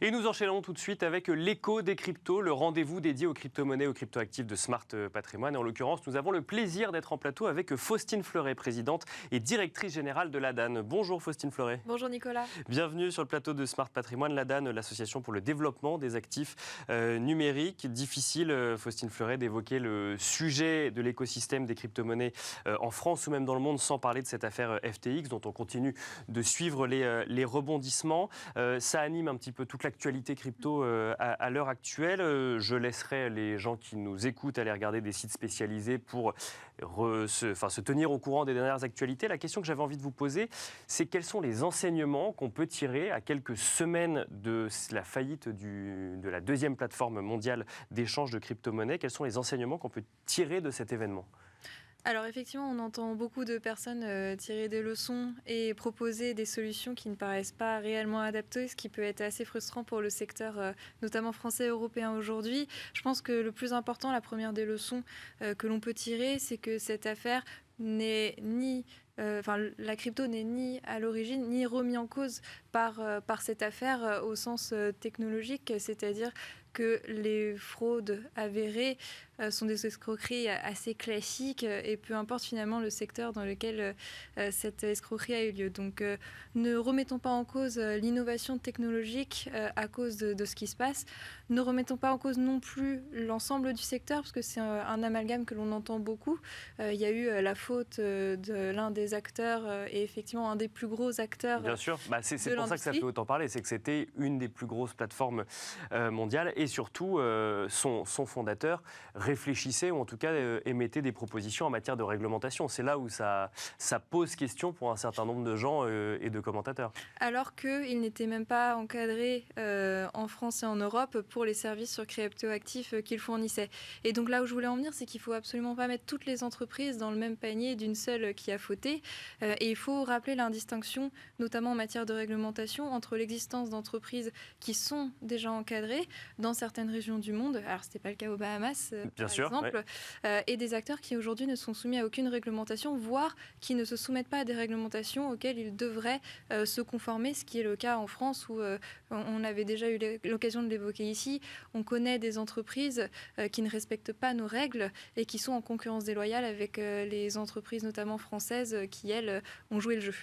Et nous enchaînons tout de suite avec l'écho des cryptos, le rendez-vous dédié aux crypto-monnaies, aux crypto-actifs de Smart Patrimoine. Et en l'occurrence, nous avons le plaisir d'être en plateau avec Faustine Fleuret, présidente et directrice générale de l'ADAN. Bonjour Faustine Fleuret. Bonjour Nicolas. Bienvenue sur le plateau de Smart Patrimoine. L'ADAN, l'association pour le développement des actifs numériques. Difficile, Faustine Fleuret, d'évoquer le sujet de l'écosystème des crypto-monnaies en France ou même dans le monde sans parler de cette affaire FTX dont on continue de suivre les rebondissements. Ça anime un petit peu toute l'actualité crypto à l'heure actuelle. Je laisserai les gens qui nous écoutent aller regarder des sites spécialisés pour se tenir au courant des dernières actualités. La question que j'avais envie de vous poser, c'est quels sont les enseignements qu'on peut tirer à quelques semaines de la faillite de la deuxième plateforme mondiale d'échange de crypto-monnaies. Quels sont les enseignements qu'on peut tirer de cet événement ? Alors effectivement, on entend beaucoup de personnes tirer des leçons et proposer des solutions qui ne paraissent pas réellement adaptées, ce qui peut être assez frustrant pour le secteur, notamment français et européen aujourd'hui. Je pense que le plus important, la première des leçons que l'on peut tirer, c'est que cette affaire n'est ni... la crypto n'est ni à l'origine ni remis en cause par cette affaire au sens technologique, c'est-à-dire que les fraudes avérées sont des escroqueries assez classiques et peu importe finalement le secteur dans lequel cette escroquerie a eu lieu. Donc ne remettons pas en cause l'innovation technologique à cause de ce qui se passe. Ne remettons pas en cause non plus l'ensemble du secteur parce que c'est un amalgame que l'on entend beaucoup. Il y a eu la faute de l'un des acteurs et effectivement un des plus gros acteurs. Bien sûr, c'est pour ça que ça fait autant parler, c'est que c'était une des plus grosses plateformes mondiales et surtout son fondateur réfléchissait ou en tout cas émettait des propositions en matière de réglementation. C'est là où ça pose question pour un certain nombre de gens et de commentateurs. Alors qu'il n'était même pas encadré en France et en Europe pour les services sur cryptoactifs qu'il fournissait. Et donc là où je voulais en venir, c'est qu'il ne faut absolument pas mettre toutes les entreprises dans le même panier d'une seule qui a fauté. Et il faut rappeler l'indistinction, notamment en matière de réglementation, entre l'existence d'entreprises qui sont déjà encadrées dans certaines régions du monde, alors ce n'était pas le cas aux Bahamas, Bien par sûr, exemple, ouais. et des acteurs qui aujourd'hui ne sont soumis à aucune réglementation, voire qui ne se soumettent pas à des réglementations auxquelles ils devraient se conformer, ce qui est le cas en France où on avait déjà eu l'occasion de l'évoquer ici. On connaît des entreprises qui ne respectent pas nos règles et qui sont en concurrence déloyale avec les entreprises notamment françaises qui, elles, ont joué le jeu.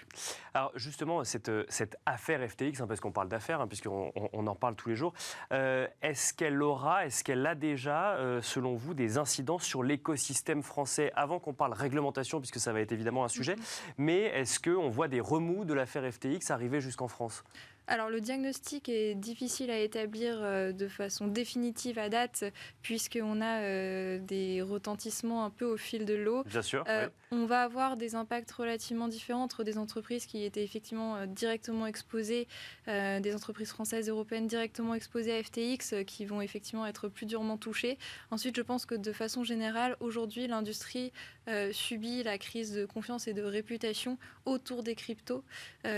Alors justement, cette affaire FTX, parce qu'on parle d'affaires, puisqu'on en parle tous les jours, est-ce qu'elle a déjà, selon vous, des incidences sur l'écosystème français avant qu'on parle réglementation, puisque ça va être évidemment un sujet, mais est-ce qu'on voit des remous de l'affaire FTX arriver jusqu'en France ? Alors le diagnostic est difficile à établir de façon définitive à date puisqu'on a des retentissements un peu au fil de l'eau. Bien sûr. Oui. On va avoir des impacts relativement différents entre des entreprises qui étaient effectivement directement exposées, des entreprises françaises et européennes directement exposées à FTX qui vont effectivement être plus durement touchées. Ensuite, je pense que de façon générale, aujourd'hui, l'industrie subit la crise de confiance et de réputation autour des cryptos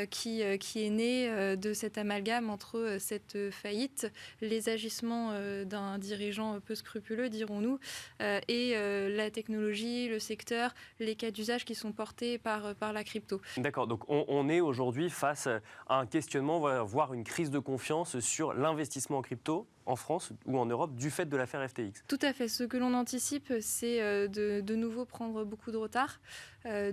qui est née de cet amalgame entre cette faillite, les agissements d'un dirigeant peu scrupuleux, dirons-nous, et la technologie, le secteur, les cas d'usage qui sont portés par la crypto. D'accord, donc on est aujourd'hui face à un questionnement, voire une crise de confiance sur l'investissement en crypto en France ou en Europe du fait de l'affaire FTX. Tout à fait. Ce que l'on anticipe, c'est de nouveau prendre beaucoup de retard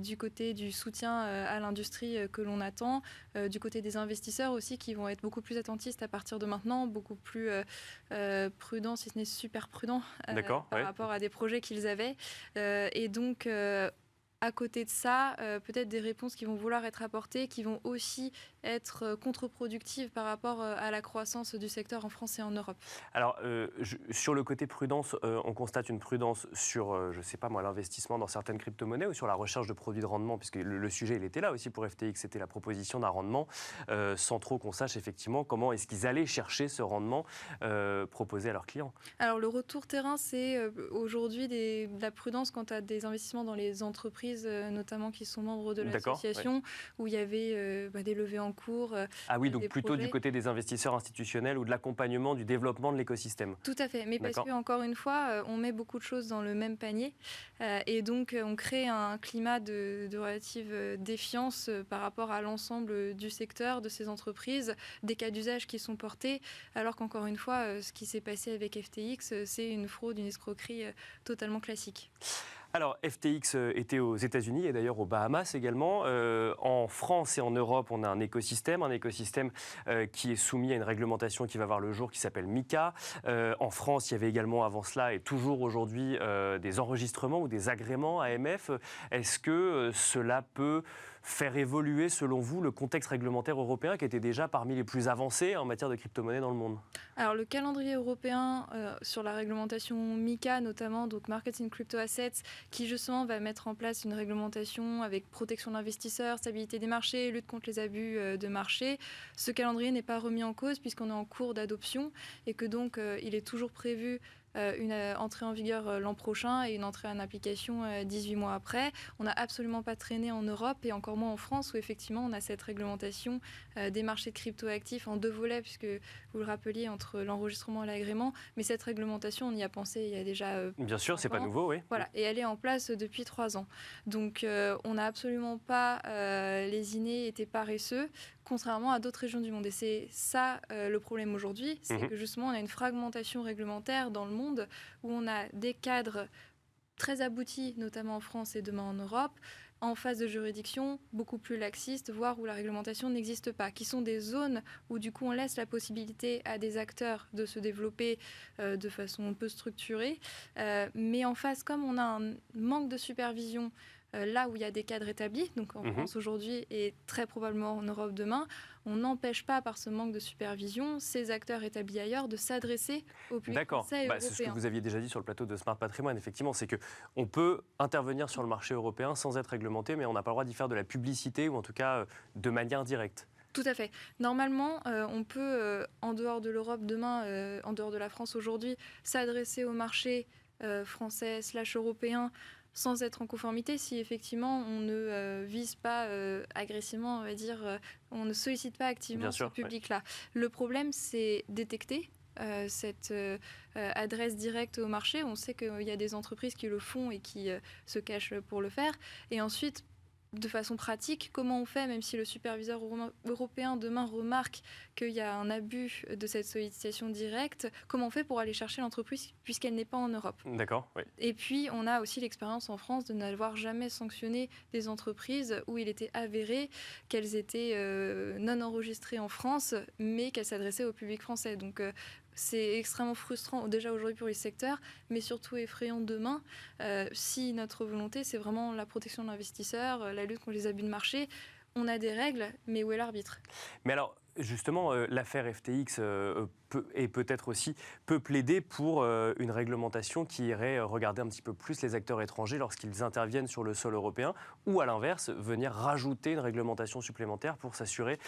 du côté du soutien à l'industrie que l'on attend, du côté des investisseurs aussi qui vont être beaucoup plus attentistes à partir de maintenant, beaucoup plus prudents, si ce n'est super prudents par rapport à des projets qu'ils avaient. Et donc... à côté de ça, peut-être des réponses qui vont vouloir être apportées, qui vont aussi être contre-productives par rapport à la croissance du secteur en France et en Europe. Alors, sur le côté prudence, on constate une prudence sur, je ne sais pas moi, l'investissement dans certaines crypto-monnaies ou sur la recherche de produits de rendement, puisque le sujet, il était là aussi pour FTX, c'était la proposition d'un rendement, sans trop qu'on sache effectivement comment est-ce qu'ils allaient chercher ce rendement proposé à leurs clients. Alors, le retour terrain, c'est aujourd'hui de la prudence quant à des investissements dans les entreprises entreprises, notamment qui sont membres de D'accord, l'association, où il y avait des levées en cours. Ah oui, donc des plutôt du projets. côté des investisseurs institutionnels ou de l'accompagnement du développement de l'écosystème. Tout à fait, mais parce D'accord. qu'encore une fois, on met beaucoup de choses dans le même panier et donc on crée un climat de relative défiance par rapport à l'ensemble du secteur, de ces entreprises, des cas d'usage qui sont portés, alors qu'encore une fois, ce qui s'est passé avec FTX, c'est une fraude, une escroquerie totalement classique. Alors, FTX était aux États-Unis et d'ailleurs aux Bahamas également. En France et en Europe, on a un écosystème qui est soumis à une réglementation qui va voir le jour, qui s'appelle MiCA. En France, il y avait également avant cela et toujours aujourd'hui des enregistrements ou des agréments AMF. Est-ce que cela peut faire évoluer, selon vous, le contexte réglementaire européen qui était déjà parmi les plus avancés en matière de crypto-monnaie dans le monde? Alors le calendrier européen sur la réglementation MiCA notamment, donc Markets in Crypto Assets, qui justement va mettre en place une réglementation avec protection de l'investisseur, stabilité des marchés, lutte contre les abus de marché. Ce calendrier n'est pas remis en cause puisqu'on est en cours d'adoption et que donc il est toujours prévu une entrée en vigueur l'an prochain et une entrée en application 18 mois après. On n'a absolument pas traîné en Europe et encore moins en France où effectivement on a cette réglementation des marchés de cryptoactifs en 2 volets puisque vous le rappeliez entre l'enregistrement et l'agrément. Mais cette réglementation, on y a pensé il y a déjà Bien sûr, c'est pas ans. nouveau, oui. Voilà, et elle est en place depuis 3 ans. Donc on n'a absolument pas lésiné, été paresseux, contrairement à d'autres régions du monde. Et c'est ça le problème aujourd'hui, c'est que justement on a une fragmentation réglementaire dans le monde où on a des cadres très aboutis, notamment en France et demain en Europe, en phase de juridiction beaucoup plus laxistes, voire où la réglementation n'existe pas, qui sont des zones où du coup on laisse la possibilité à des acteurs de se développer de façon peu structurée. Mais en face, comme on a un manque de supervision là où il y a des cadres établis, donc en France aujourd'hui et très probablement en Europe demain, on n'empêche pas par ce manque de supervision ces acteurs établis ailleurs de s'adresser au public français et européen. C'est ce que vous aviez déjà dit sur le plateau de Smart Patrimoine, effectivement, c'est qu'on peut intervenir sur le marché européen sans être réglementé, mais on n'a pas le droit d'y faire de la publicité ou en tout cas de manière directe. Tout à fait. Normalement, on peut, en dehors de l'Europe demain, en dehors de la France aujourd'hui, s'adresser au marché français / européen sans être en conformité si effectivement on ne vise pas agressivement, on va dire, on ne sollicite pas activement ce public-là. Ouais. Le problème, c'est détecter cette adresse directe au marché. On sait qu'il y a des entreprises qui le font et qui se cachent pour le faire. Et ensuite, de façon pratique, comment on fait, même si le superviseur européen demain remarque qu'il y a un abus de cette sollicitation directe, comment on fait pour aller chercher l'entreprise puisqu'elle n'est pas en Europe? D'accord, oui. Et puis, on a aussi l'expérience en France de n'avoir jamais sanctionné des entreprises où il était avéré qu'elles étaient non enregistrées en France, mais qu'elles s'adressaient au public français. Donc, c'est extrêmement frustrant déjà aujourd'hui pour les secteurs, mais surtout effrayant demain si notre volonté, c'est vraiment la protection de l'investisseur, la lutte contre les abus de marché. On a des règles, mais où est l'arbitre? Mais alors, justement, l'affaire FTX peut-être aussi plaider pour une réglementation qui irait regarder un petit peu plus les acteurs étrangers lorsqu'ils interviennent sur le sol européen, ou à l'inverse, venir rajouter une réglementation supplémentaire pour s'assurer,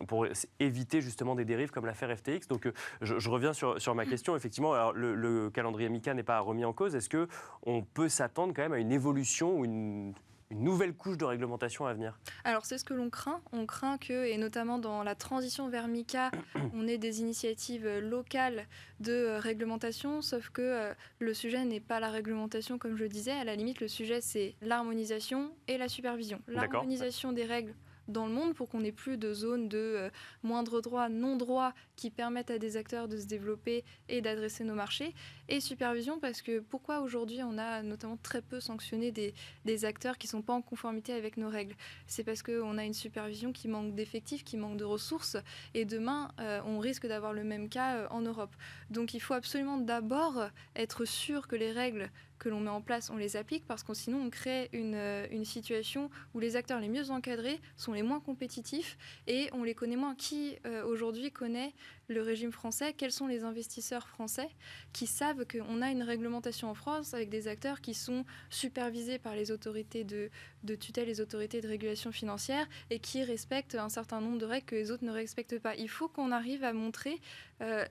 pour éviter justement des dérives comme l'affaire FTX. Donc je reviens sur ma question. Effectivement, alors, le calendrier MiCA n'est pas remis en cause. Est-ce qu'on peut s'attendre quand même à une évolution ou une nouvelle couche de réglementation à venir? Alors c'est ce que l'on craint. On craint que, et notamment dans la transition vers MiCA, on ait des initiatives locales de réglementation, sauf que le sujet n'est pas la réglementation, comme je le disais. À la limite, le sujet, c'est l'harmonisation et la supervision. L'harmonisation des règles dans le monde pour qu'on n'ait plus de zones de moindre droit, non-droit qui permettent à des acteurs de se développer et d'adresser nos marchés. Et supervision parce que pourquoi aujourd'hui on a notamment très peu sanctionné des acteurs qui ne sont pas en conformité avec nos règles? C'est parce qu'on a une supervision qui manque d'effectifs, qui manque de ressources et demain on risque d'avoir le même cas en Europe. Donc il faut absolument d'abord être sûr que les règles que l'on met en place, on les applique parce que sinon on crée une situation où les acteurs les mieux encadrés sont les moins compétitifs et on les connaît moins. Qui aujourd'hui connaît le régime français? Quels sont les investisseurs français qui savent qu'on a une réglementation en France avec des acteurs qui sont supervisés par les autorités de tutelle, les autorités de régulation financière et qui respectent un certain nombre de règles que les autres ne respectent pas? Il faut qu'on arrive à montrer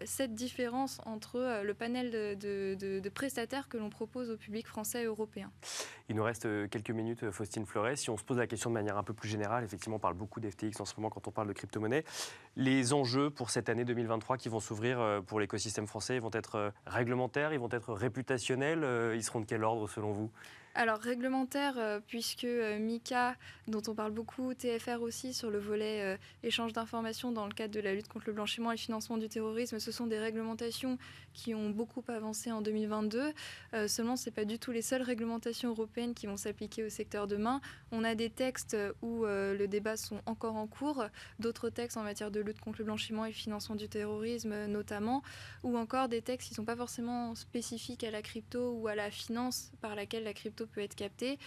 cette différence entre le panel de prestataires que l'on propose au public français et européen. Il nous reste quelques minutes, Faustine Fleuret. Si on se pose la question de manière un peu plus générale, effectivement, on parle beaucoup d'FTX en ce moment quand on parle de crypto-monnaie. Les enjeux pour cette année 2023 qui vont s'ouvrir pour l'écosystème français, ils vont être réglementaires, ils vont être réputationnels, ils seront de quel ordre selon vous ? Alors réglementaire, puisque MiCA, dont on parle beaucoup, TFR aussi, sur le volet échange d'informations dans le cadre de la lutte contre le blanchiment et le financement du terrorisme, ce sont des réglementations qui ont beaucoup avancé en 2022. Seulement, ce n'est pas du tout les seules réglementations européennes qui vont s'appliquer au secteur demain. On a des textes où le débat sont encore en cours, d'autres textes en matière de lutte contre le blanchiment et le financement du terrorisme notamment, ou encore des textes qui ne sont pas forcément spécifiques à la crypto ou à la finance par laquelle la crypto peut être captée,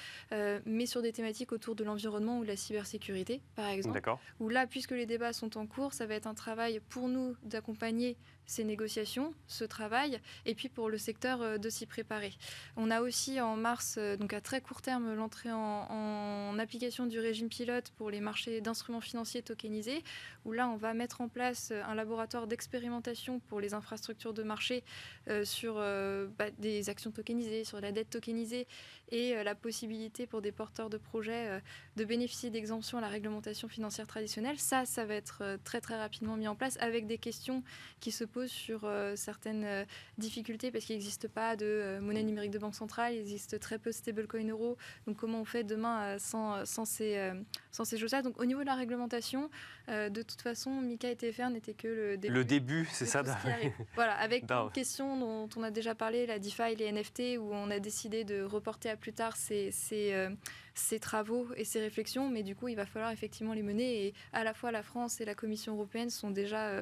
mais sur des thématiques autour de l'environnement ou de la cybersécurité, par exemple. D'accord. Où là, puisque les débats sont en cours, ça va être un travail pour nous d'accompagner ces négociations, ce travail, et puis pour le secteur de s'y préparer. On a aussi en mars, donc à très court terme, l'entrée en application du régime pilote pour les marchés d'instruments financiers tokenisés, où là on va mettre en place un laboratoire d'expérimentation pour les infrastructures de marché sur des actions tokenisées, sur la dette tokenisée, et la possibilité pour des porteurs de projets de bénéficier d'exemptions à la réglementation financière traditionnelle. Ça va être très très rapidement mis en place avec des questions qui se posent sur certaines difficultés parce qu'il n'existe pas de monnaie numérique de banque centrale, il existe très peu de stablecoin euro. Donc comment on fait demain sans ces choses-là? Donc au niveau de la réglementation, de toute façon, MiCA et TFR n'étaient que le début. Le début, c'est ça. Voilà, avec une question dont on a déjà parlé, la DeFi, les NFT, où on a décidé de reporter à plus tard ces travaux et ces réflexions, mais du coup, il va falloir effectivement les mener. Et à la fois la France et la Commission européenne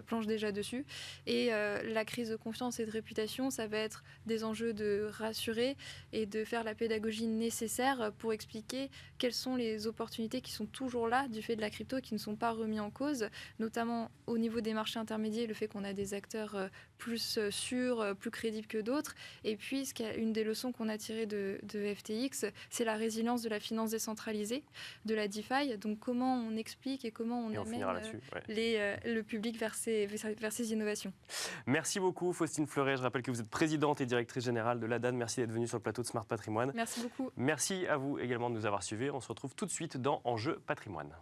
planchent déjà dessus. Et la crise de confiance et de réputation, ça va être des enjeux de rassurer et de faire la pédagogie nécessaire pour expliquer quelles sont les opportunités qui sont toujours là du fait de la crypto, qui ne sont pas remis en cause, notamment au niveau des marchés intermédiaires, le fait qu'on a des acteurs plus sûrs, plus crédibles que d'autres. Et puis, une des leçons qu'on a tirées de FTX, c'est la résilience de la finance décentralisée, de la DeFi. Donc, comment on explique et comment on amène le public vers ces innovations. Merci beaucoup, Faustine Fleuret. Je rappelle que vous êtes présidente et directrice générale de l'ADAN. Merci d'être venue sur le plateau de Smart Patrimoine. Merci beaucoup. Merci à vous également de nous avoir suivis. On se retrouve tout de suite dans Enjeu Patrimoine.